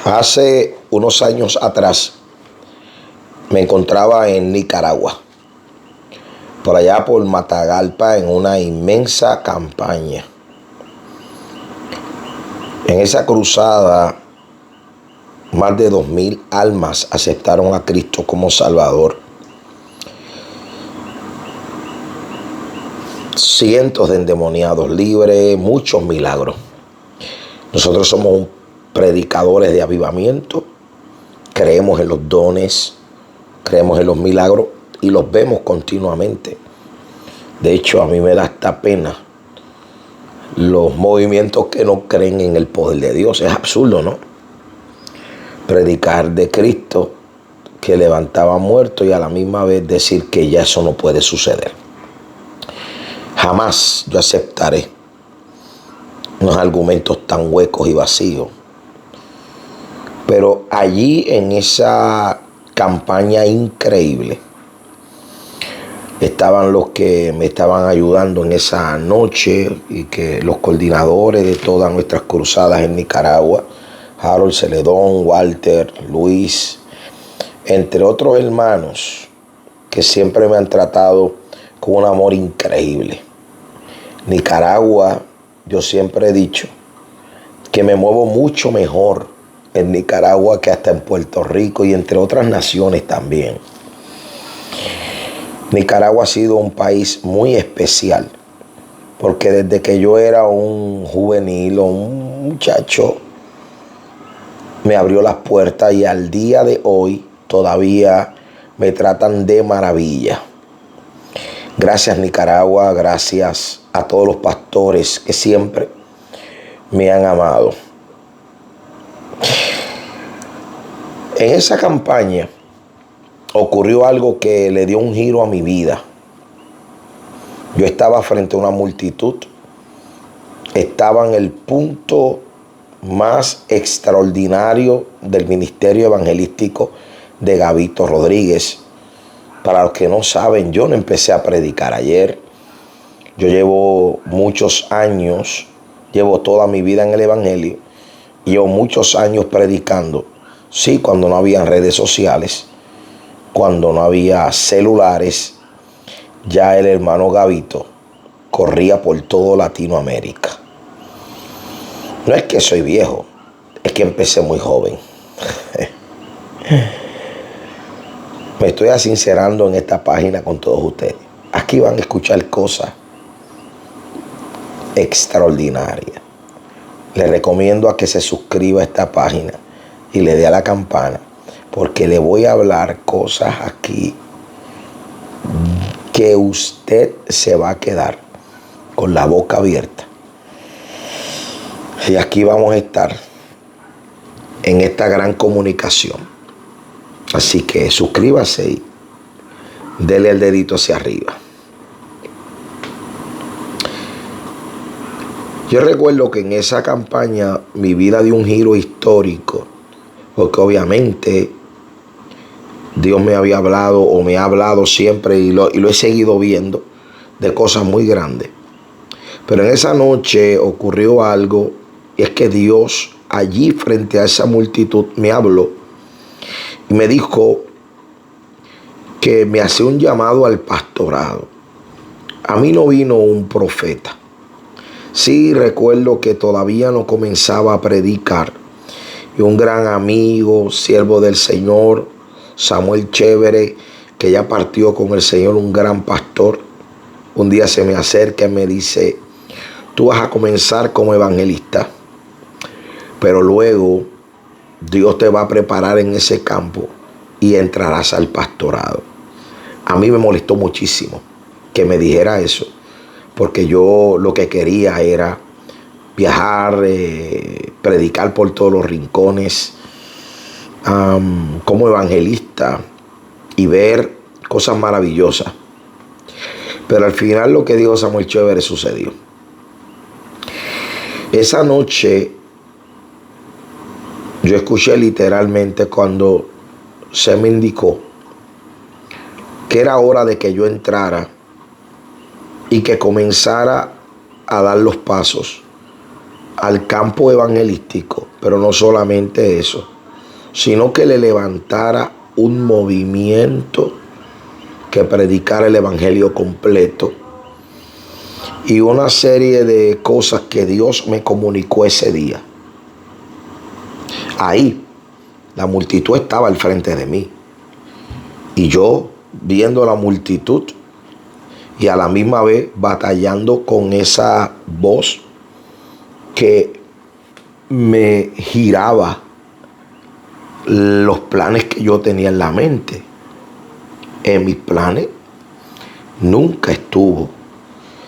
Hace unos años atrás me encontraba en Nicaragua, por allá por Matagalpa, en una inmensa campaña. En esa cruzada, más de 2000 almas aceptaron a Cristo como Salvador. Cientos de endemoniados libres, muchos milagros. Nosotros somos predicadores de avivamiento, creemos en los dones, creemos en los milagros y los vemos continuamente. De hecho, a mí me da hasta pena los movimientos que no creen en el poder de Dios. Es absurdo, ¿no? Predicar de Cristo que levantaba muertos y a la misma vez decir que ya eso no puede suceder. Jamás yo aceptaré unos argumentos tan huecos y vacíos. Pero allí en esa campaña increíble estaban los que me estaban ayudando en esa noche y que los coordinadores de todas nuestras cruzadas en Nicaragua, Harold Celedón, Walter, Luis, entre otros hermanos que siempre me han tratado con un amor increíble. Nicaragua, yo siempre he dicho que me muevo mucho mejor en Nicaragua que hasta en Puerto Rico y entre otras naciones también. Nicaragua ha sido un país muy especial porque desde que yo era un juvenil o un muchacho me abrió las puertas y al día de hoy todavía me tratan de maravilla. Gracias Nicaragua, gracias a todos los pastores que siempre me han amado. En esa campaña ocurrió algo que le dio un giro a mi vida. Yo estaba frente a una multitud, estaba en el punto más extraordinario del ministerio evangelístico de Gabito Rodríguez. Para los que no saben, yo no empecé a predicar ayer. Yo llevo muchos años, llevo toda mi vida en el evangelio, y llevo muchos años predicando. Sí, cuando no había redes sociales, cuando no había celulares, ya el hermano Gabito corría por todo Latinoamérica. No es que soy viejo, es que empecé muy joven. Me estoy sincerando en esta página con todos ustedes. Aquí van a escuchar cosas extraordinarias. Les recomiendo a que se suscriba a esta página y le dé a la campana, porque le voy a hablar cosas aquí que usted se va a quedar con la boca abierta. Y aquí vamos a estar en esta gran comunicación. Así que suscríbase y dele el dedito hacia arriba. Yo recuerdo que en esa campaña mi vida dio un giro histórico, porque obviamente Dios me había hablado o me ha hablado siempre y lo he seguido viendo de cosas muy grandes. Pero en esa noche ocurrió algo, y es que Dios allí frente a esa multitud me habló y me dijo que me hacía un llamado al pastorado. A mí no vino un profeta. Sí, recuerdo que todavía no comenzaba a predicar. Y un gran amigo, siervo del Señor, Samuel Chévere, que ya partió con el Señor, un gran pastor, un día se me acerca y me dice: tú vas a comenzar como evangelista, pero luego Dios te va a preparar en ese campo y entrarás al pastorado. A mí me molestó muchísimo que me dijera eso, porque yo lo que quería era viajar, predicar por todos los rincones como evangelista y ver cosas maravillosas. Pero al final lo que dijo Samuel Chévere sucedió. Esa noche yo escuché literalmente cuando se me indicó que era hora de que yo entrara y que comenzara a dar los pasos al campo evangelístico, pero no solamente eso, sino que le levantara un movimiento que predicara el evangelio completo y una serie de cosas que Dios me comunicó ese día. Ahí la multitud estaba al frente de mí y yo viendo la multitud y a la misma vez batallando con esa voz que me giraba los planes que yo tenía en la mente. En mis planes nunca estuvo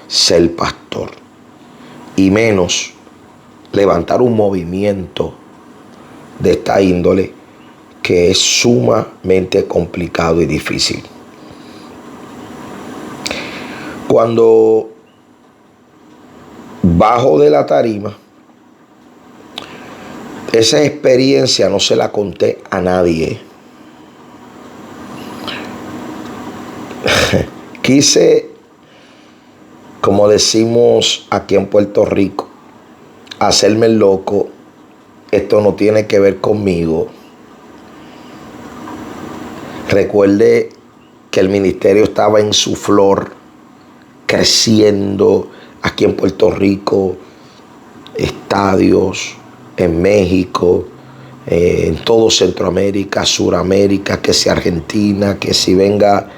ser pastor y menos levantar un movimiento de esta índole que es sumamente complicado y difícil. Cuando bajo de la tarima, esa experiencia no se la conté a nadie. Quise, como decimos aquí en Puerto Rico, hacerme el loco. Esto no tiene que ver conmigo. Recuerde que el ministerio estaba en su flor, creciendo aquí en Puerto Rico, estadios en México, en todo Centroamérica, Suramérica, que si Argentina, que si venga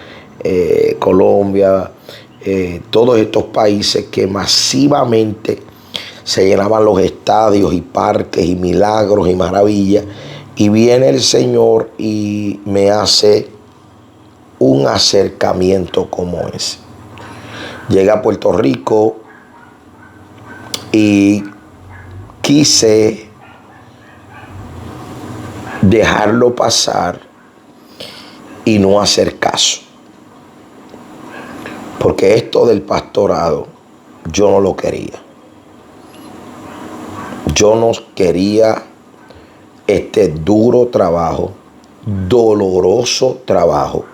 Colombia, todos estos países que masivamente se llenaban los estadios y parques y milagros y maravillas. Y viene el Señor y me hace un acercamiento como ese. Llegué a Puerto Rico y quise dejarlo pasar y no hacer caso. Porque esto del pastorado yo no lo quería. Yo no quería este duro trabajo, doloroso trabajo,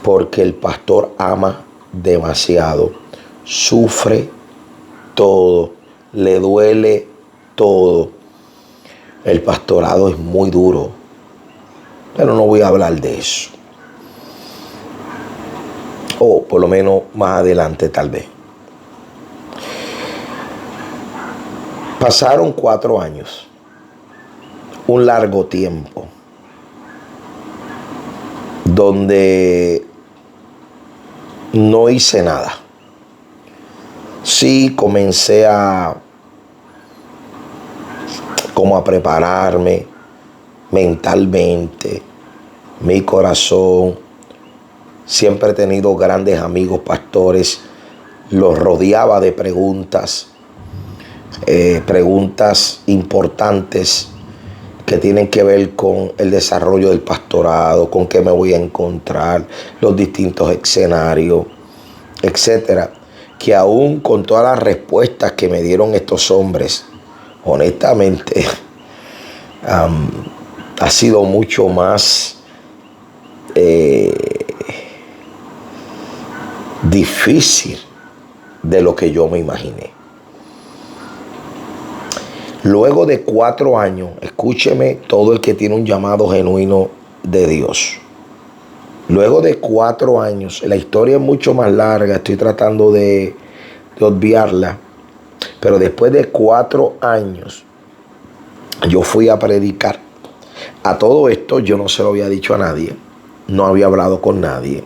porque el pastor ama demasiado, sufre todo, le duele todo. El pastorado es muy duro, pero no voy a hablar de eso. O por lo menos más adelante tal vez. Pasaron 4 años. Un largo tiempo donde no hice nada. Sí comencé como a prepararme mentalmente, mi corazón. Siempre he tenido grandes amigos pastores, los rodeaba de preguntas importantes que tienen que ver con el desarrollo del pastorado, con qué me voy a encontrar, los distintos escenarios, etcétera. Que aún con todas las respuestas que me dieron estos hombres, honestamente, ha sido mucho más difícil de lo que yo me imaginé. Luego de 4 años, escúcheme todo el que tiene un llamado genuino de Dios. Luego de 4 años, la historia es mucho más larga, estoy tratando de obviarla, pero después de 4 años, yo fui a predicar. A todo esto yo no se lo había dicho a nadie, no había hablado con nadie,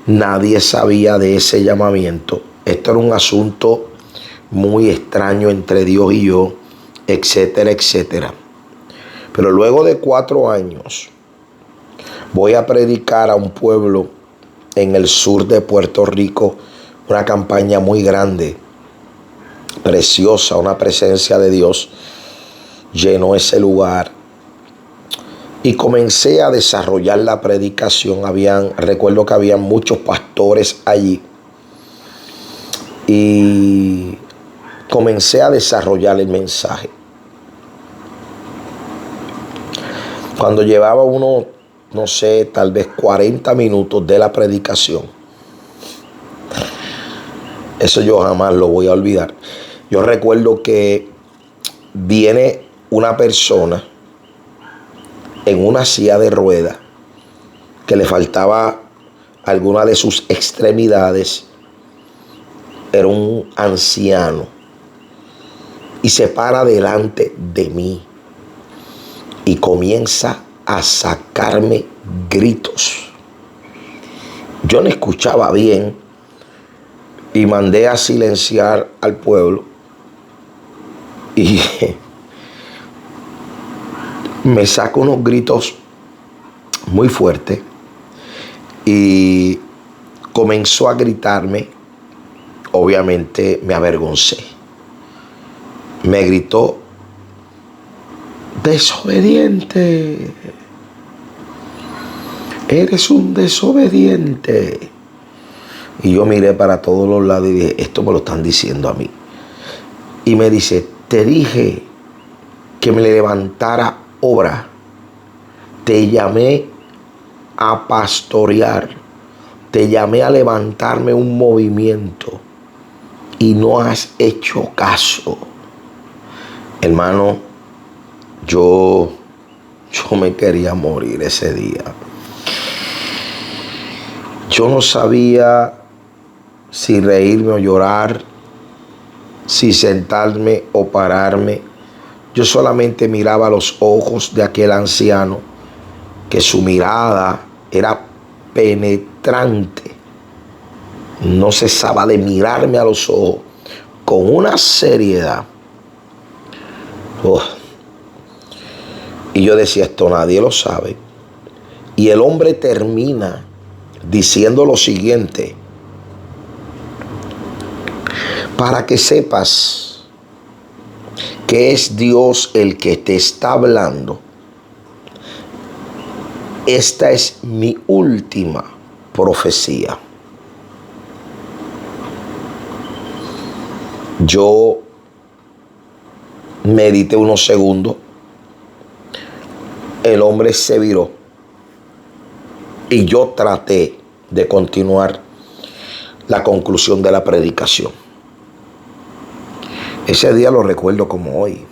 nadie sabía de ese llamamiento. Esto era un asunto muy extraño entre Dios y yo, etcétera, etcétera. Pero luego de 4 años, voy a predicar a un pueblo en el sur de Puerto Rico, una campaña muy grande, preciosa, una presencia de Dios llenó ese lugar. Y comencé a desarrollar la predicación. Recuerdo que habían muchos pastores allí. Y comencé a desarrollar el mensaje. Cuando llevaba no sé, tal vez 40 minutos de la predicación, eso yo jamás lo voy a olvidar. Yo recuerdo que viene una persona en una silla de ruedas, que le faltaba alguna de sus extremidades. Era un anciano y se para delante de mí y comienza a sacarme gritos. Yo no escuchaba bien y mandé a silenciar al pueblo y me saca unos gritos muy fuertes y comenzó a gritarme. Obviamente me avergoncé. Me gritó: desobediente, eres un desobediente. Y yo miré para todos los lados y dije: esto me lo están diciendo a mí. Y me dice: te dije que me levantara obra, te llamé a pastorear, te llamé a levantarme un movimiento y no has hecho caso. Hermano, yo me quería morir ese día. Yo no sabía si reírme o llorar, si sentarme o pararme. Yo solamente miraba los ojos de aquel anciano, que su mirada era penetrante. No cesaba de mirarme a los ojos con una seriedad. Y yo decía: esto nadie lo sabe. Y el hombre termina diciendo lo siguiente: para que sepas que es Dios el que te está hablando, esta es mi última profecía. Yo medité unos segundos. El hombre se viró y yo traté de continuar la conclusión de la predicación. Ese día lo recuerdo como hoy.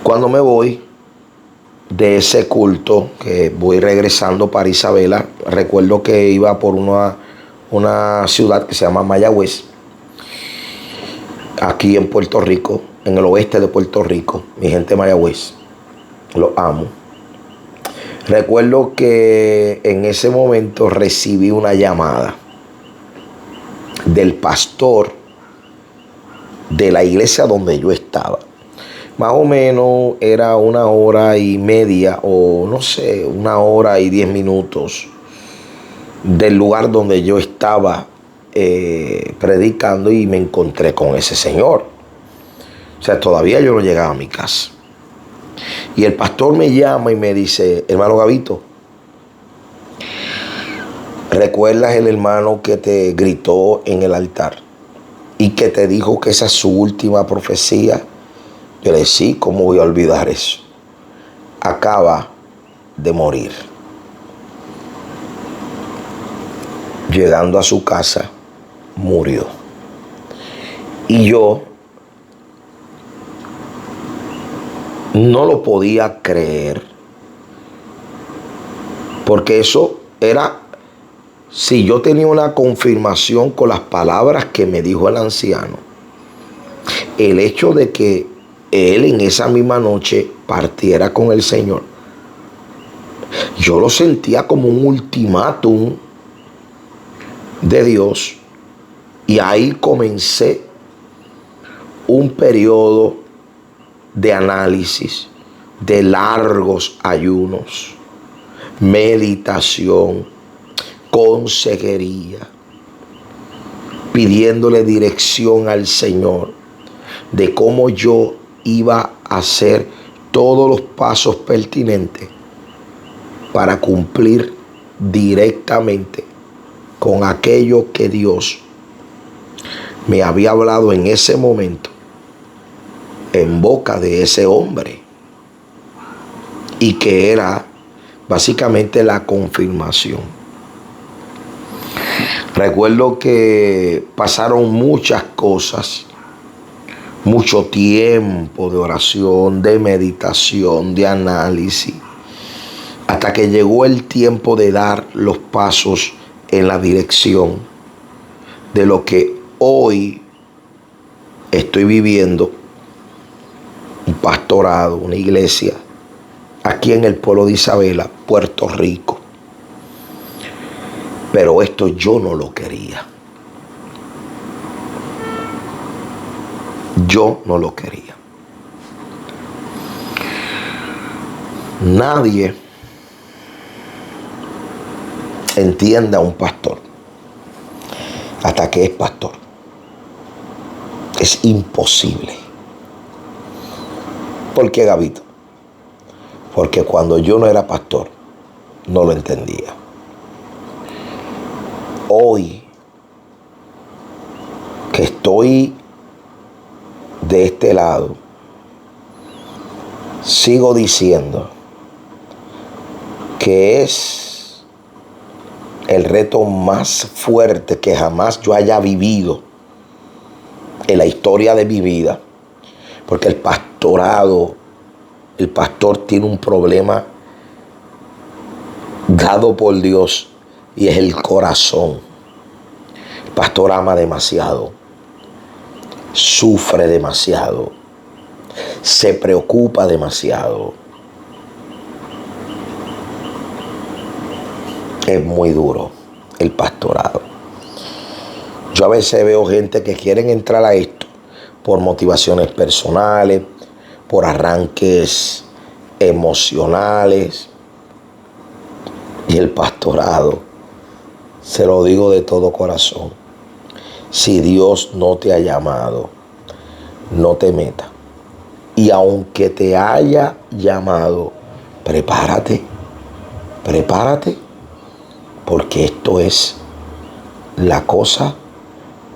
Cuando me voy de ese culto, que voy regresando para Isabela, recuerdo que iba por una ciudad que se llama Mayagüez, aquí en Puerto Rico, en el oeste de Puerto Rico. Mi gente de Mayagüez, los amo. Recuerdo que en ese momento recibí una llamada del pastor de la iglesia donde yo estaba. Más o menos era 1 hora y media, o no sé, 1 hora y 10 minutos del lugar donde yo estaba predicando, y me encontré con ese señor. O sea, todavía yo no llegaba a mi casa. Y el pastor me llama y me dice: hermano Gavito, ¿recuerdas el hermano que te gritó en el altar y que te dijo que esa es su última profecía? Yo le dije: sí, ¿cómo voy a olvidar eso? Acaba de morir. Llegando a su casa, murió. Y yo no lo podía creer, porque eso era, si yo tenía una confirmación con las palabras que me dijo el anciano, el hecho de que él en esa misma noche partiera con el Señor, yo lo sentía como un ultimátum de Dios. Y ahí comencé un periodo de análisis, de largos ayunos, meditación, consejería, pidiéndole dirección al Señor de cómo yo iba a hacer todos los pasos pertinentes para cumplir directamente con aquello que Dios me había hablado en ese momento en boca de ese hombre, y que era básicamente la confirmación. Recuerdo que pasaron muchas cosas mucho tiempo de oración, de meditación, de análisis, hasta que llegó el tiempo de dar los pasos en la dirección de lo que hoy estoy viviendo, un pastorado, una iglesia, aquí en el pueblo de Isabela, Puerto Rico. Pero esto yo no lo quería. Yo no lo quería. Nadie entiende a un pastor hasta que es pastor. Es imposible. ¿Por qué, Gabito? Porque cuando yo no era pastor, no lo entendía. Hoy que estoy de este lado, sigo diciendo que es el reto más fuerte que jamás yo haya vivido en la historia de mi vida, porque el pastor tiene un problema dado por Dios y es el corazón. El pastor ama demasiado, sufre demasiado, se preocupa demasiado. Es muy duro el pastorado. Yo a veces veo gente que quieren entrar a esto por motivaciones personales, por arranques emocionales. Y el pastorado, se lo digo de todo corazón, si Dios no te ha llamado, no te metas. Y aunque te haya llamado, prepárate, porque esto es la cosa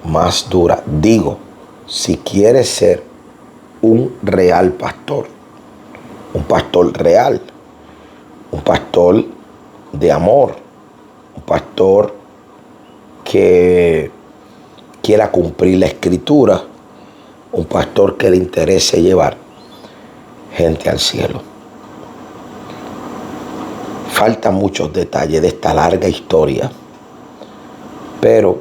más dura. Digo, si quieres ser un real pastor, un pastor real, un pastor de amor, un pastor que quiera cumplir la escritura, un pastor que le interese llevar gente al cielo. Faltan muchos detalles de esta larga historia, pero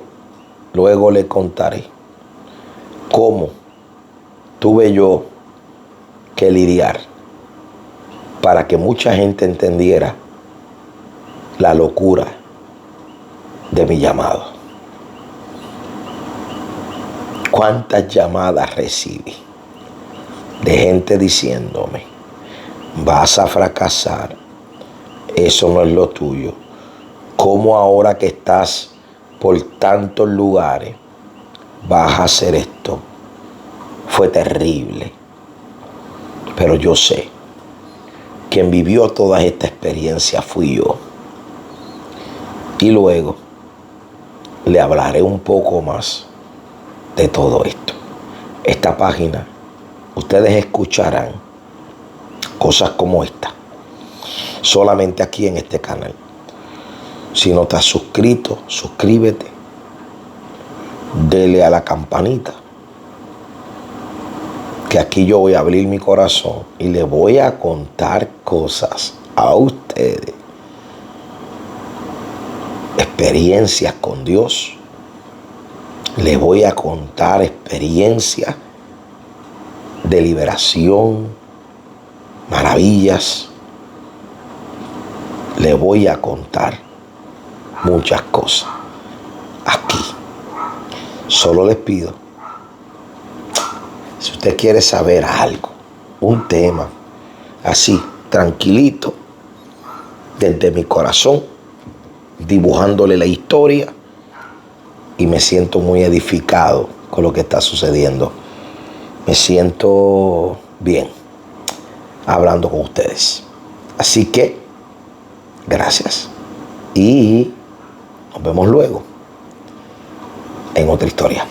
luego le contaré cómo tuve yo que lidiar para que mucha gente entendiera la locura de mi llamado. ¿Cuántas llamadas recibí de gente diciéndome, vas a fracasar, eso no es lo tuyo? ¿Cómo ahora que estás por tantos lugares vas a hacer esto? Fue terrible. Pero yo sé, quien vivió toda esta experiencia fui yo. Y luego le hablaré un poco más de todo esto. Esta página, ustedes escucharán cosas como esta solamente aquí en este canal. Si no estás suscrito, suscríbete, dele a la campanita, que aquí yo voy a abrir mi corazón y le voy a contar cosas a ustedes, experiencias con Dios. Le voy a contar experiencias de liberación, maravillas. Le voy a contar muchas cosas aquí. Solo les pido, si usted quiere saber algo, un tema así, tranquilito, desde mi corazón, dibujándole la historia, y me siento muy edificado con lo que está sucediendo. Me siento bien hablando con ustedes. Así que, gracias. Y nos vemos luego en otra historia.